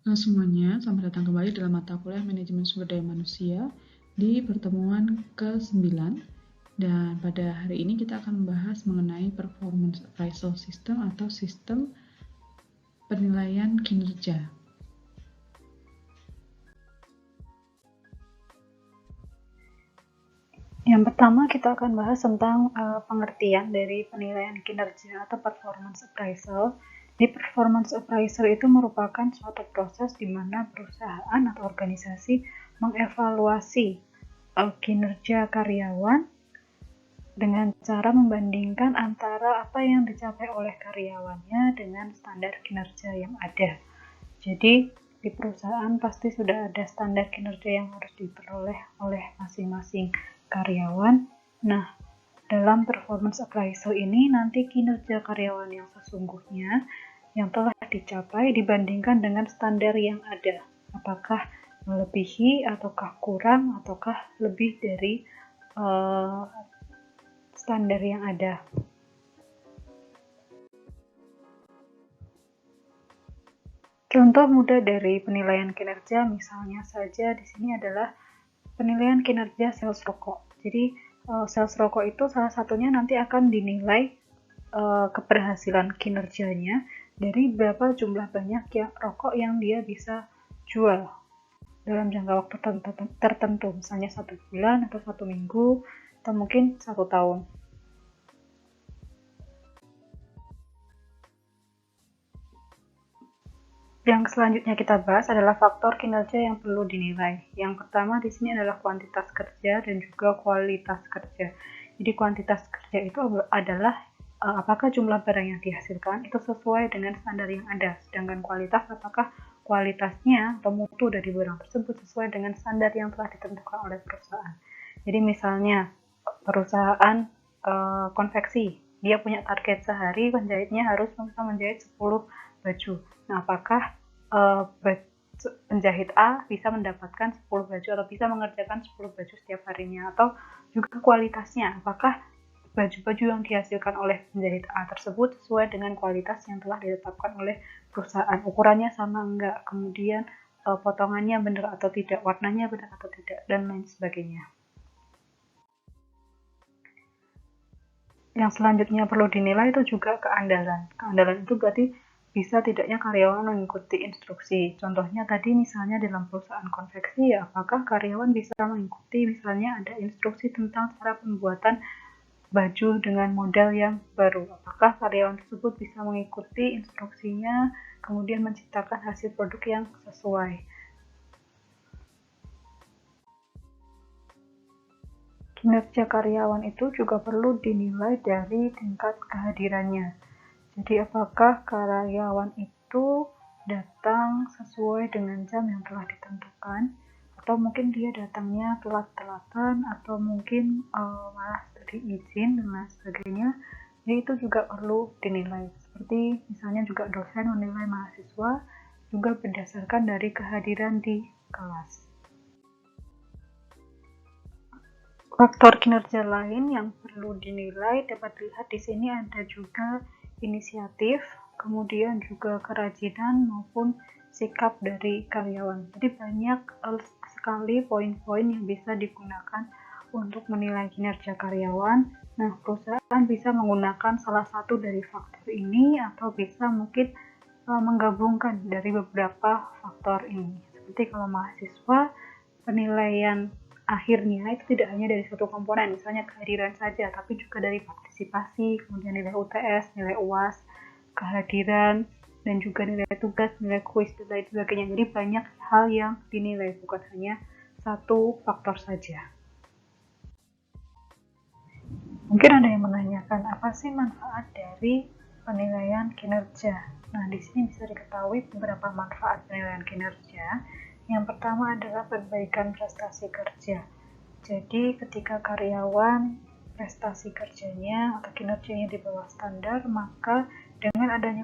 Halo semuanya, selamat datang kembali dalam mata kuliah Manajemen Sumber Daya Manusia di pertemuan ke-9. Dan pada hari ini kita akan membahas mengenai Performance Appraisal System atau sistem penilaian kinerja. Yang pertama kita akan bahas tentang pengertian dari penilaian kinerja atau performance appraisal. Di performance appraisal itu merupakan suatu proses di mana perusahaan atau organisasi mengevaluasi kinerja karyawan dengan cara membandingkan antara apa yang dicapai oleh karyawannya dengan standar kinerja yang ada. Jadi di perusahaan pasti sudah ada standar kinerja yang harus diperoleh oleh masing-masing karyawan. Nah, dalam performance appraisal ini nanti kinerja karyawan yang sesungguhnya yang telah dicapai dibandingkan dengan standar yang ada. Apakah melebihi ataukah kurang ataukah lebih dari standar yang ada. Contoh mudah dari penilaian kinerja misalnya saja di sini adalah penilaian kinerja sales rokok. Jadi sales rokok itu salah satunya nanti akan dinilai keberhasilan kinerjanya dari berapa jumlah banyak rokok yang dia bisa jual dalam jangka waktu tertentu, misalnya 1 bulan atau 1 minggu atau mungkin 1 tahun. Yang selanjutnya kita bahas adalah faktor kinerja yang perlu dinilai. Yang pertama di sini adalah kuantitas kerja dan juga kualitas kerja. Jadi kuantitas kerja itu adalah apakah jumlah barang yang dihasilkan itu sesuai dengan standar yang ada. Sedangkan kualitas apakah kualitasnya atau mutu dari barang tersebut sesuai dengan standar yang telah ditentukan oleh perusahaan. Jadi misalnya perusahaan konveksi, dia punya target sehari penjahitnya harus bisa menjahit 10 baju. Nah, apakah penjahit A bisa mendapatkan 10 baju atau bisa mengerjakan 10 baju setiap harinya, atau juga kualitasnya, apakah baju-baju yang dihasilkan oleh penjahit A tersebut sesuai dengan kualitas yang telah ditetapkan oleh perusahaan, ukurannya sama enggak, kemudian potongannya benar atau tidak, warnanya benar atau tidak, dan lain sebagainya. Yang selanjutnya perlu dinilai itu juga keandalan. Keandalan itu berarti bisa tidaknya karyawan mengikuti instruksi. Contohnya tadi misalnya dalam perusahaan konveksi, ya apakah karyawan bisa mengikuti misalnya ada instruksi tentang cara pembuatan baju dengan model yang baru. Apakah karyawan tersebut bisa mengikuti instruksinya, kemudian menciptakan hasil produk yang sesuai. Kinerja karyawan itu juga perlu dinilai dari tingkat kehadirannya. Jadi apakah karyawan itu datang sesuai dengan jam yang telah ditentukan, atau mungkin dia datangnya telat-telatan, atau mungkin malah tadi izin dan lain sebagainya. Jadi itu juga perlu dinilai. Seperti misalnya juga dosen menilai mahasiswa juga berdasarkan dari kehadiran di kelas. Faktor kinerja lain yang perlu dinilai dapat dilihat di sini ada juga inisiatif, kemudian juga kerajinan maupun sikap dari karyawan. Jadi banyak sekali poin-poin yang bisa digunakan untuk menilai kinerja karyawan. Nah, perusahaan bisa menggunakan salah satu dari faktor ini atau bisa mungkin menggabungkan dari beberapa faktor ini. Seperti kalau mahasiswa, penilaian akhirnya itu tidak hanya dari satu komponen, misalnya kehadiran saja, tapi juga dari partisipasi, kemudian nilai UTS, nilai UAS, kehadiran, dan juga nilai tugas, nilai kuis, dan lain sebagainya. Jadi banyak hal yang dinilai, bukan hanya satu faktor saja. Mungkin ada yang menanyakan, apa sih manfaat dari penilaian kinerja? Nah, di sini bisa diketahui beberapa manfaat penilaian kinerja. Yang pertama adalah perbaikan prestasi kerja. Jadi, ketika karyawan prestasi kerjanya atau kinerjanya di bawah standar, maka dengan adanya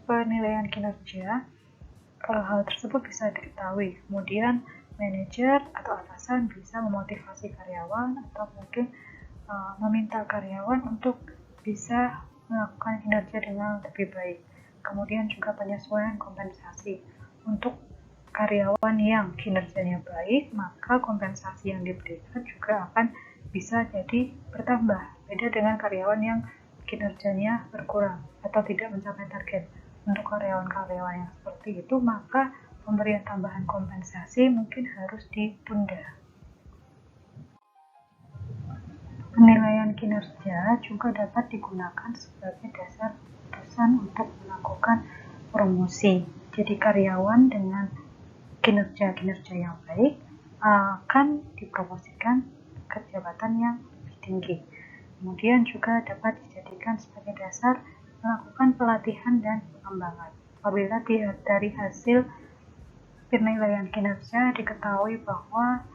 penilaian kinerja, hal tersebut bisa diketahui. Kemudian, manajer atau atasan bisa memotivasi karyawan atau mungkin meminta karyawan untuk bisa melakukan kinerja dengan lebih baik. Kemudian juga penyesuaian kompensasi. untuk karyawan yang kinerjanya baik, maka kompensasi yang diberikan juga akan bisa jadi bertambah. Beda dengan karyawan yang kinerjanya berkurang atau tidak mencapai target. Untuk karyawan-karyawan yang seperti itu, maka pemberian tambahan kompensasi mungkin harus ditunda. Penilaian kinerja juga dapat digunakan sebagai dasar keputusan untuk melakukan promosi. Jadi karyawan dengan kinerja yang baik akan dipromosikan ke jabatan yang lebih tinggi. Kemudian juga dapat dijadikan sebagai dasar melakukan pelatihan dan pengembangan. Apabila dari hasil penilaian kinerja diketahui bahwa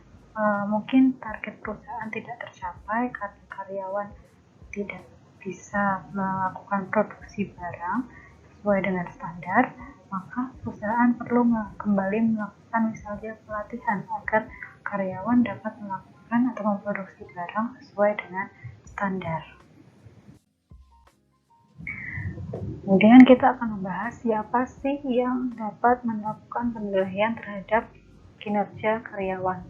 mungkin target perusahaan tidak tercapai karena karyawan tidak bisa melakukan produksi barang sesuai dengan standar, maka perusahaan perlu kembali melakukan misalnya pelatihan agar karyawan dapat melakukan atau memproduksi barang sesuai dengan standar. Kemudian kita akan membahas siapa sih yang dapat melakukan penilaian terhadap kinerja karyawan.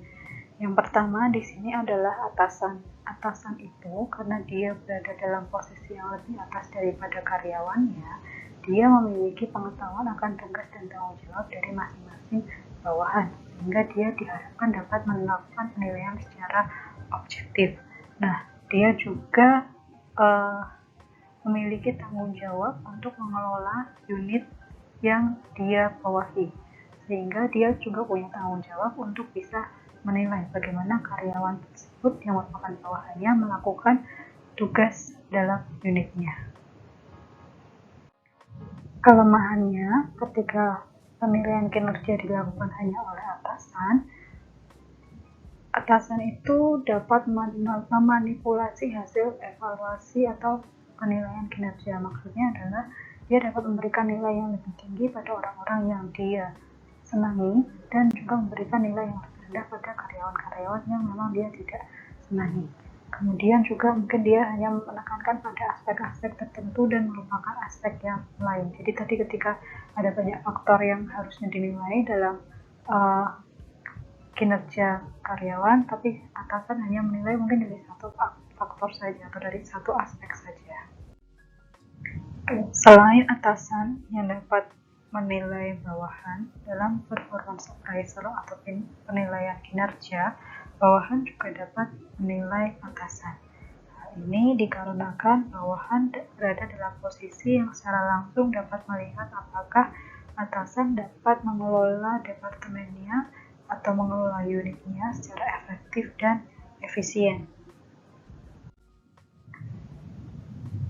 Yang pertama di sini adalah atasan. Atasan itu karena dia berada dalam posisi yang lebih atas daripada karyawannya, dia memiliki pengetahuan akan tugas dan tanggung jawab dari masing-masing bawahan, sehingga dia diharapkan dapat melakukan penilaian secara objektif. Nah, dia juga memiliki tanggung jawab untuk mengelola unit yang dia bawahi, sehingga dia juga punya tanggung jawab untuk bisa menilai bagaimana karyawan tersebut yang merupakan bawahannya melakukan tugas dalam unitnya. Kelemahannya ketika penilaian kinerja dilakukan hanya oleh atasan itu dapat memanipulasi hasil evaluasi atau penilaian kinerja. Maksudnya adalah dia dapat memberikan nilai yang lebih tinggi pada orang-orang yang dia senangi dan juga memberikan nilai yang rendah pada karyawan-karyawan yang memang dia tidak senangi. Kemudian juga mungkin dia hanya menekankan pada aspek-aspek tertentu dan melupakan aspek yang lain. Jadi tadi ketika ada banyak faktor yang harusnya dinilai dalam kinerja karyawan, tapi atasan hanya menilai mungkin dari satu faktor saja atau dari satu aspek saja. Selain atasan yang dapat menilai bawahan dalam performance appraisal atau penilaian kinerja, bawahan juga dapat menilai atasan. Hal ini dikarenakan bawahan berada dalam posisi yang secara langsung dapat melihat apakah atasan dapat mengelola departemennya atau mengelola unitnya secara efektif dan efisien.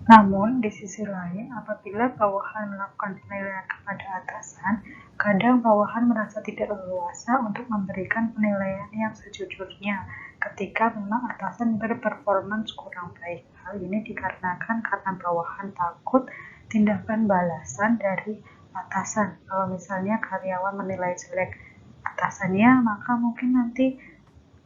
Namun, di sisi lain, apabila bawahan melakukan penilaian kepada atasan, kadang bawahan merasa tidak leluasa untuk memberikan penilaian yang sejujurnya ketika memang atasan berperformance kurang baik. Hal ini dikarenakan karena bawahan takut tindakan balasan dari atasan. Kalau misalnya karyawan menilai jelek atasannya, maka mungkin nanti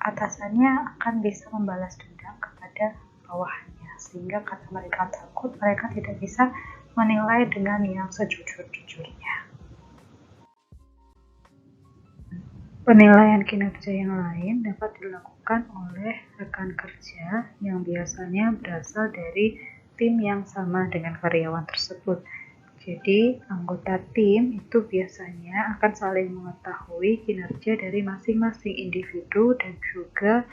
atasannya akan bisa membalas dendam kepada bawahannya. Sehingga karena mereka takut, mereka tidak bisa menilai dengan yang sejujur-jujurnya. Penilaian kinerja yang lain dapat dilakukan oleh rekan kerja yang biasanya berasal dari tim yang sama dengan karyawan tersebut. Jadi, anggota tim itu biasanya akan saling mengetahui kinerja dari masing-masing individu dan juga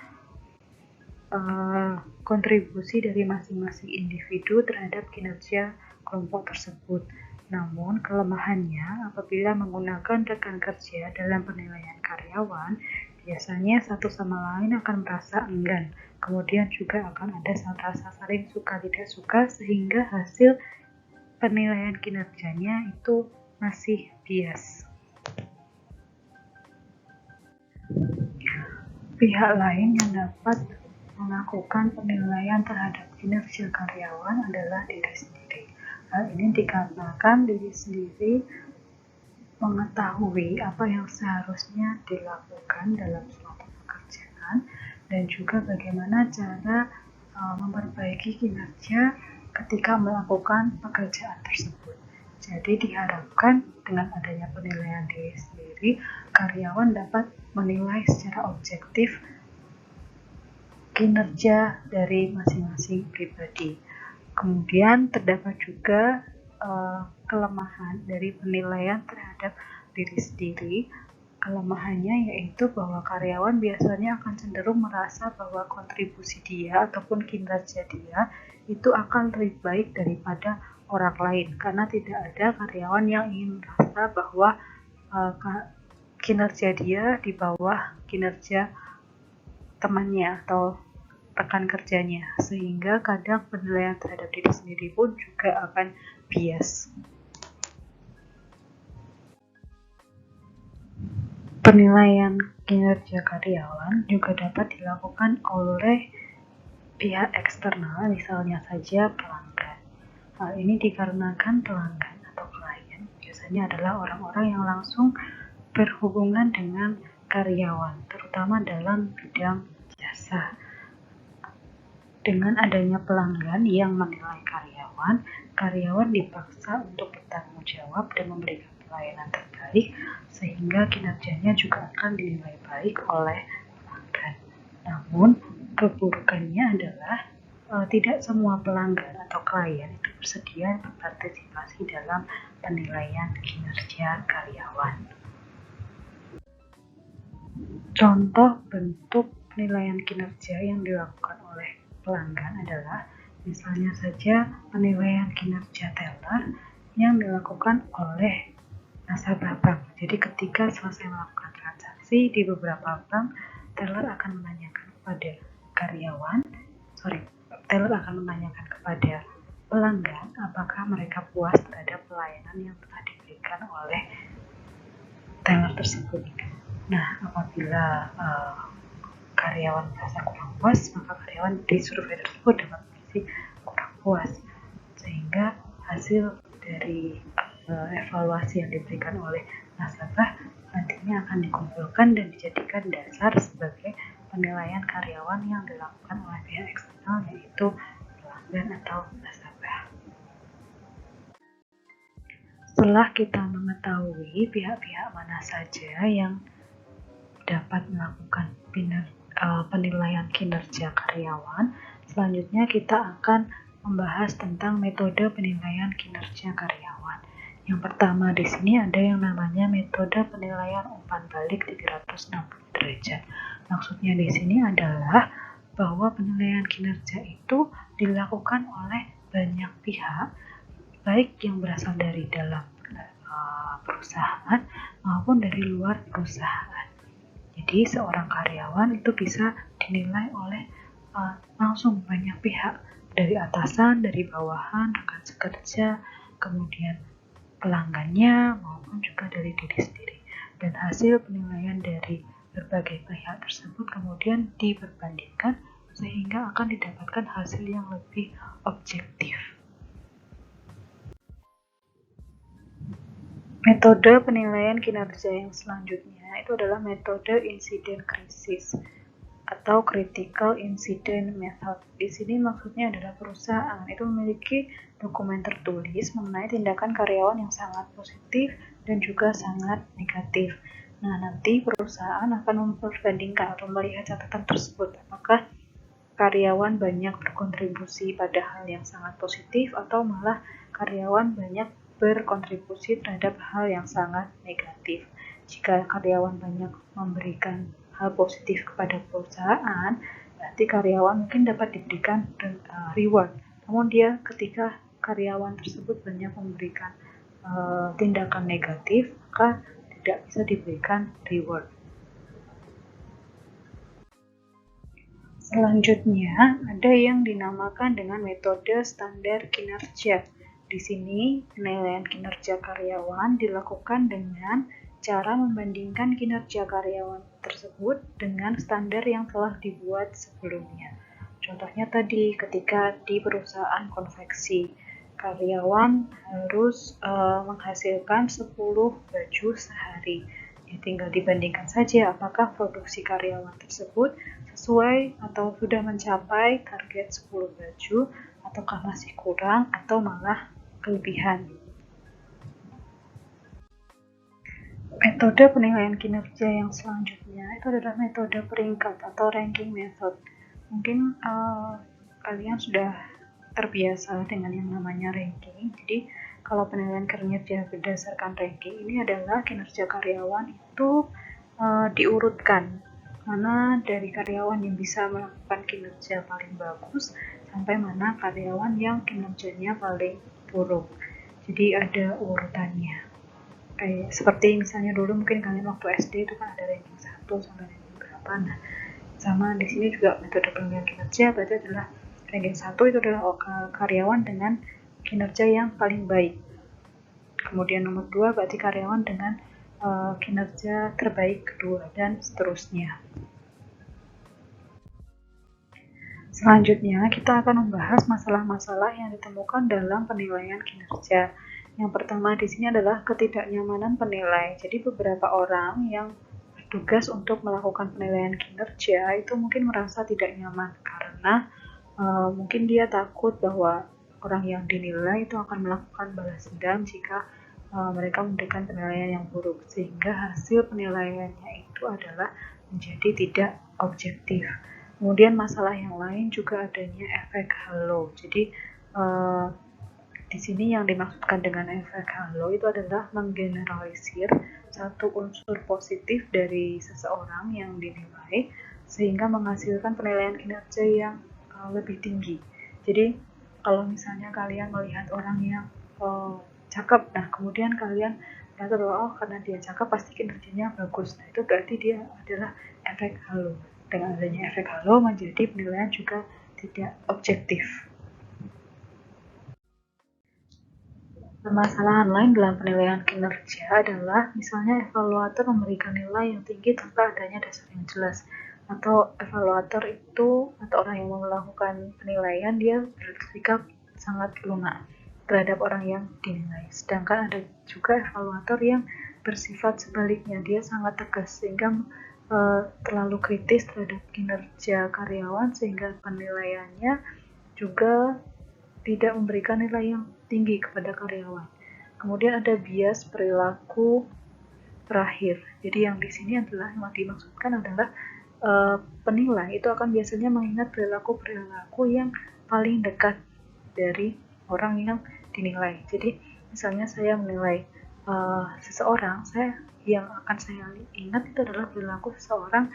kontribusi dari masing-masing individu terhadap kinerja kelompok tersebut. Namun, kelemahannya apabila menggunakan rekan kerja dalam penilaian karyawan, biasanya satu sama lain akan merasa enggan. Kemudian juga akan ada rasa saling suka tidak suka sehingga hasil penilaian kinerjanya itu masih bias. Pihak lain yang dapat melakukan penilaian terhadap kinerja karyawan adalah diri sendiri. Hal ini dikarenakan diri sendiri mengetahui apa yang seharusnya dilakukan dalam suatu pekerjaan dan juga bagaimana cara memperbaiki kinerja ketika melakukan pekerjaan tersebut. Jadi diharapkan dengan adanya penilaian diri sendiri, karyawan dapat menilai secara objektif kinerja dari masing-masing pribadi. Kemudian terdapat juga kelemahan dari penilaian terhadap diri sendiri. Kelemahannya yaitu bahwa karyawan biasanya akan cenderung merasa bahwa kontribusi dia ataupun kinerja dia itu akan lebih baik daripada orang lain, karena tidak ada karyawan yang ingin merasa bahwa kinerja dia di bawah kinerja temannya atau rekan kerjanya, sehingga kadang penilaian terhadap diri sendiri pun juga akan bias. Penilaian kinerja karyawan juga dapat dilakukan oleh pihak eksternal, misalnya saja pelanggan. Hal ini dikarenakan pelanggan atau klien biasanya adalah orang-orang yang langsung berhubungan dengan karyawan, terutama dalam bidang jasa. Dengan adanya pelanggan yang menilai karyawan dipaksa untuk bertanggung jawab dan memberikan pelayanan terbaik, sehingga kinerjanya juga akan dinilai baik oleh pelanggan. Namun, keburukannya adalah tidak semua pelanggan atau klien itu bersedia berpartisipasi dalam penilaian kinerja karyawan. Contoh bentuk penilaian kinerja yang dilakukan oleh pelanggan adalah misalnya saja penilaian kinerja teller yang dilakukan oleh nasabah bank. Jadi ketika selesai melakukan transaksi di beberapa bank, teller akan menanyakan kepada pelanggan apakah mereka puas terhadap pelayanan yang telah diberikan oleh teller tersebut. Nah, apabila karyawan merasa kurang puas, maka karyawan di survei tersebut dapat berisi kurang puas, sehingga hasil dari evaluasi yang diberikan oleh nasabah nantinya akan dikumpulkan dan dijadikan dasar sebagai penilaian karyawan yang dilakukan oleh pihak eksternal, yaitu pelanggan atau nasabah. Setelah kita mengetahui pihak-pihak mana saja yang dapat melakukan penilaian kinerja karyawan, selanjutnya kita akan membahas tentang metode penilaian kinerja karyawan. Yang pertama di sini ada yang namanya metode penilaian umpan balik 360 derajat. Maksudnya di sini adalah bahwa penilaian kinerja itu dilakukan oleh banyak pihak, baik yang berasal dari dalam perusahaan maupun dari luar perusahaan. Jadi seorang karyawan itu bisa dinilai oleh langsung banyak pihak, dari atasan, dari bawahan, rekan sekerja, kemudian pelanggannya, maupun juga dari diri sendiri. Dan hasil penilaian dari berbagai pihak tersebut kemudian diperbandingkan sehingga akan didapatkan hasil yang lebih objektif. Metode penilaian kinerja yang selanjutnya itu adalah metode insiden krisis atau critical incident method. Di sini maksudnya adalah perusahaan itu memiliki dokumen tertulis mengenai tindakan karyawan yang sangat positif dan juga sangat negatif. Nah, nanti perusahaan akan memperbandingkan atau melihat catatan tersebut, apakah karyawan banyak berkontribusi pada hal yang sangat positif atau malah karyawan banyak berkontribusi terhadap hal yang sangat negatif. Jika karyawan banyak memberikan hal positif kepada perusahaan, berarti karyawan mungkin dapat diberikan reward. Namun ketika karyawan tersebut banyak memberikan tindakan negatif, maka tidak bisa diberikan reward. Selanjutnya, ada yang dinamakan dengan metode standar kinerja. Di sini, penilaian kinerja karyawan dilakukan dengan cara membandingkan kinerja karyawan tersebut dengan standar yang telah dibuat sebelumnya. Contohnya tadi, ketika di perusahaan konveksi, karyawan harus menghasilkan 10 baju sehari. Ya, tinggal dibandingkan saja apakah produksi karyawan tersebut sesuai atau sudah mencapai target 10 baju, ataukah masih kurang atau malah kelebihan. Metode penilaian kinerja yang selanjutnya itu adalah metode peringkat atau ranking method. Mungkin kalian sudah terbiasa dengan yang namanya ranking. Jadi kalau penilaian kinerja berdasarkan ranking ini adalah kinerja karyawan itu diurutkan, mana dari karyawan yang bisa melakukan kinerja paling bagus sampai mana karyawan yang kinerjanya paling buruk. Jadi ada urutannya. Kayak seperti misalnya dulu mungkin kalian waktu SD itu kan ada ranking 1 sampai ranking berapa. Nah, sama di sini juga metode penilaian kinerja berarti adalah ranking 1 itu adalah karyawan dengan kinerja yang paling baik. Kemudian nomor 2 berarti karyawan dengan kinerja terbaik kedua dan seterusnya. Selanjutnya, kita akan membahas masalah-masalah yang ditemukan dalam penilaian kinerja. Yang pertama di sini adalah ketidaknyamanan penilai. Jadi beberapa orang yang bertugas untuk melakukan penilaian kinerja itu mungkin merasa tidak nyaman karena mungkin dia takut bahwa orang yang dinilai itu akan melakukan balas dendam jika mereka memberikan penilaian yang buruk, sehingga hasil penilaiannya itu adalah menjadi tidak objektif. Kemudian masalah yang lain juga adanya efek halo. Jadi di sini yang dimaksudkan dengan efek halo itu adalah menggeneralisir satu unsur positif dari seseorang yang dinilai sehingga menghasilkan penilaian kinerja yang lebih tinggi. Jadi kalau misalnya kalian melihat orang yang cakep, nah kemudian kalian merasa bahwa karena dia cakep pasti kinerjanya bagus. Nah itu berarti dia adalah efek halo. Dengan adanya efek halo menjadi penilaian juga tidak objektif. Permasalahan lain dalam penilaian kinerja adalah misalnya evaluator memberikan nilai yang tinggi tanpa adanya dasar yang jelas, atau evaluator itu atau orang yang melakukan penilaian dia bersikap sangat lunak terhadap orang yang dinilai. Sedangkan ada juga evaluator yang bersifat sebaliknya, dia sangat tegas sehingga terlalu kritis terhadap kinerja karyawan sehingga penilaiannya juga tidak memberikan nilai yang tinggi kepada karyawan. Kemudian ada bias perilaku terakhir. Jadi yang di sini adalah yang dimaksudkan adalah penilai itu akan biasanya mengingat perilaku yang paling dekat dari orang yang dinilai. Jadi misalnya saya menilai seseorang, yang akan saya ingat itu adalah perilaku seseorang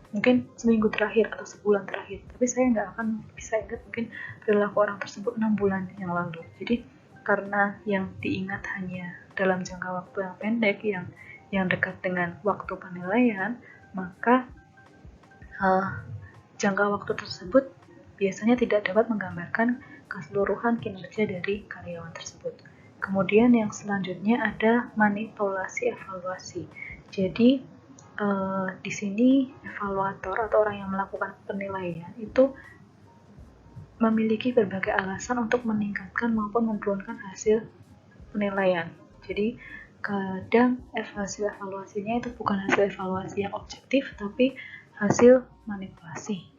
mungkin seminggu terakhir atau sebulan terakhir, tapi saya nggak akan bisa ingat mungkin perilaku orang tersebut 6 bulan yang lalu. Jadi karena yang diingat hanya dalam jangka waktu yang pendek, yang dekat dengan waktu penilaian, maka jangka waktu tersebut biasanya tidak dapat menggambarkan keseluruhan kinerja dari karyawan tersebut. Kemudian yang selanjutnya ada manipulasi evaluasi. Jadi di sini evaluator atau orang yang melakukan penilaian itu memiliki berbagai alasan untuk meningkatkan maupun menurunkan hasil penilaian. Jadi kadang hasil evaluasinya itu bukan hasil evaluasi yang objektif, tapi hasil manipulasi.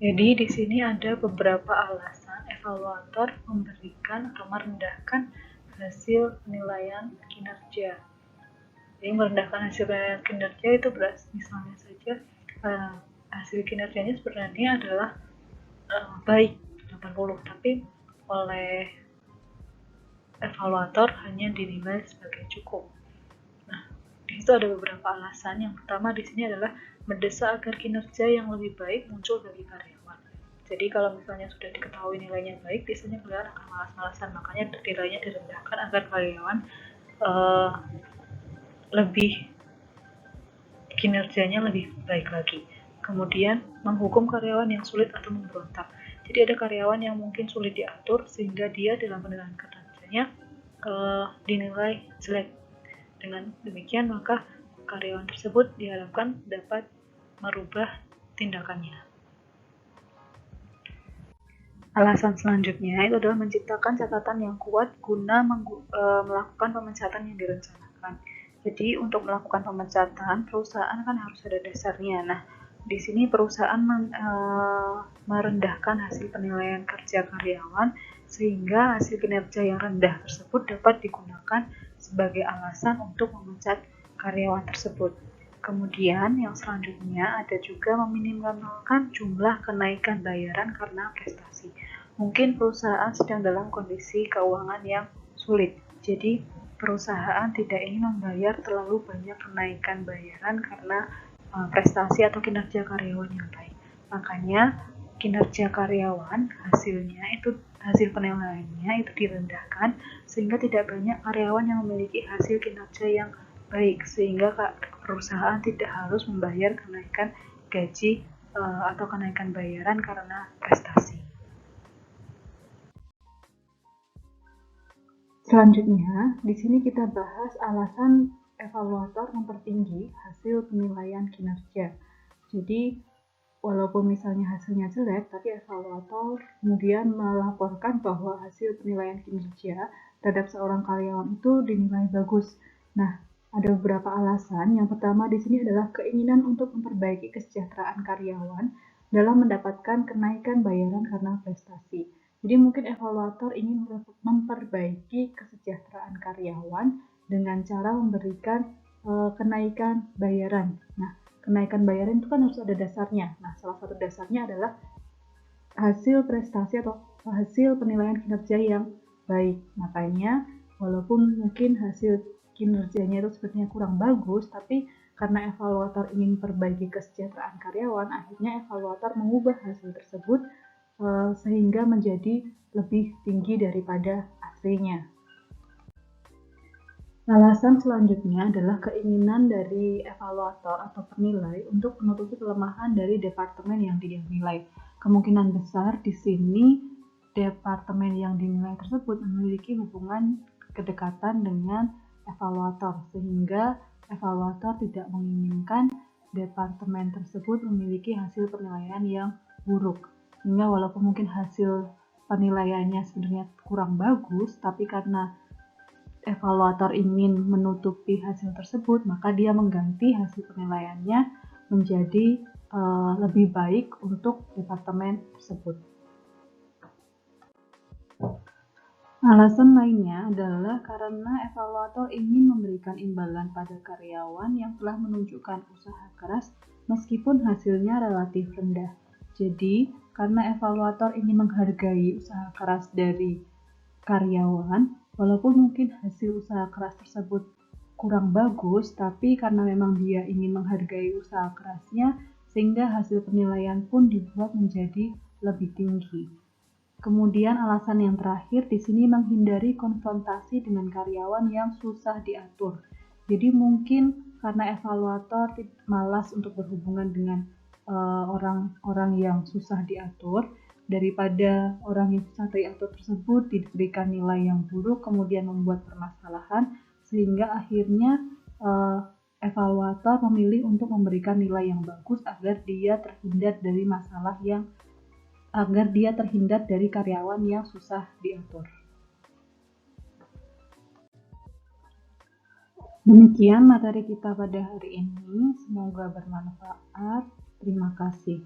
Jadi di sini ada beberapa alasan evaluator memberikan atau merendahkan hasil penilaian kinerja. Jadi merendahkan hasil penilaian kinerja itu berarti misalnya saja hasil kinerjanya sebenarnya adalah baik 80, tapi oleh evaluator hanya dinilai sebagai cukup. Nah, di situ ada beberapa alasan. Yang pertama di sini adalah mendesak agar kinerja yang lebih baik muncul bagi karyawan. Jadi kalau misalnya sudah diketahui nilainya baik, biasanya karyawan akan malas-malasan, makanya nilainya direndahkan agar karyawan lebih kinerjanya lebih baik lagi. Kemudian menghukum karyawan yang sulit atau memberontak. Jadi ada karyawan yang mungkin sulit diatur sehingga dia dalam penilaian kinerjanya dinilai jelek. Dengan demikian maka karyawan tersebut diharapkan dapat merubah tindakannya. Alasan selanjutnya itu adalah menciptakan catatan yang kuat guna melakukan pemecatan yang direncanakan. Jadi untuk melakukan pemecatan, perusahaan kan harus ada dasarnya. Nah, di sini perusahaan merendahkan hasil penilaian kerja karyawan sehingga hasil kinerja yang rendah tersebut dapat digunakan sebagai alasan untuk memecat karyawan tersebut. Kemudian yang selanjutnya ada juga meminimalkan jumlah kenaikan bayaran karena prestasi. Mungkin perusahaan sedang dalam kondisi keuangan yang sulit, jadi perusahaan tidak ingin membayar terlalu banyak kenaikan bayaran karena prestasi atau kinerja karyawan yang baik. Makanya kinerja karyawan hasil penilaiannya itu direndahkan sehingga tidak banyak karyawan yang memiliki hasil kinerja yang baik, sehingga perusahaan tidak harus membayar kenaikan gaji atau kenaikan bayaran karena prestasi. Selanjutnya, di sini kita bahas alasan evaluator mempertinggi hasil penilaian kinerja. Jadi, walaupun misalnya hasilnya jelek, tapi evaluator kemudian melaporkan bahwa hasil penilaian kinerja terhadap seorang karyawan itu dinilai bagus. Nah, ada beberapa alasan. Yang pertama di sini adalah keinginan untuk memperbaiki kesejahteraan karyawan dalam mendapatkan kenaikan bayaran karena prestasi. Jadi mungkin evaluator ingin memperbaiki kesejahteraan karyawan dengan cara memberikan kenaikan bayaran. Nah, kenaikan bayaran itu kan harus ada dasarnya. Nah, salah satu dasarnya adalah hasil prestasi atau hasil penilaian kinerja yang baik. Makanya, walaupun mungkin hasil kinerjanya itu sepertinya kurang bagus, tapi karena evaluator ingin memperbaiki kesejahteraan karyawan, akhirnya evaluator mengubah hasil tersebut sehingga menjadi lebih tinggi daripada aslinya. Alasan selanjutnya adalah keinginan dari evaluator atau penilai untuk menutupi kelemahan dari departemen yang dinilai. Kemungkinan besar di sini departemen yang dinilai tersebut memiliki hubungan kedekatan dengan evaluator, sehingga evaluator tidak menginginkan departemen tersebut memiliki hasil penilaian yang buruk. Sehingga walaupun mungkin hasil penilaiannya sebenarnya kurang bagus, tapi karena evaluator ingin menutupi hasil tersebut, maka dia mengganti hasil penilaiannya menjadi lebih baik untuk departemen tersebut. Alasan lainnya adalah karena evaluator ingin memberikan imbalan pada karyawan yang telah menunjukkan usaha keras meskipun hasilnya relatif rendah. Jadi, karena evaluator ingin menghargai usaha keras dari karyawan, walaupun mungkin hasil usaha keras tersebut kurang bagus, tapi karena memang dia ingin menghargai usaha kerasnya, sehingga hasil penilaian pun dibuat menjadi lebih tinggi. Kemudian alasan yang terakhir di sini menghindari konfrontasi dengan karyawan yang susah diatur. Jadi mungkin karena evaluator malas untuk berhubungan dengan orang-orang yang susah diatur, daripada orang yang susah diatur tersebut diberikan nilai yang buruk kemudian membuat permasalahan, sehingga akhirnya evaluator memilih untuk memberikan nilai yang bagus agar dia terhindar dari karyawan yang susah diatur. Demikian materi kita pada hari ini, semoga bermanfaat. Terima kasih.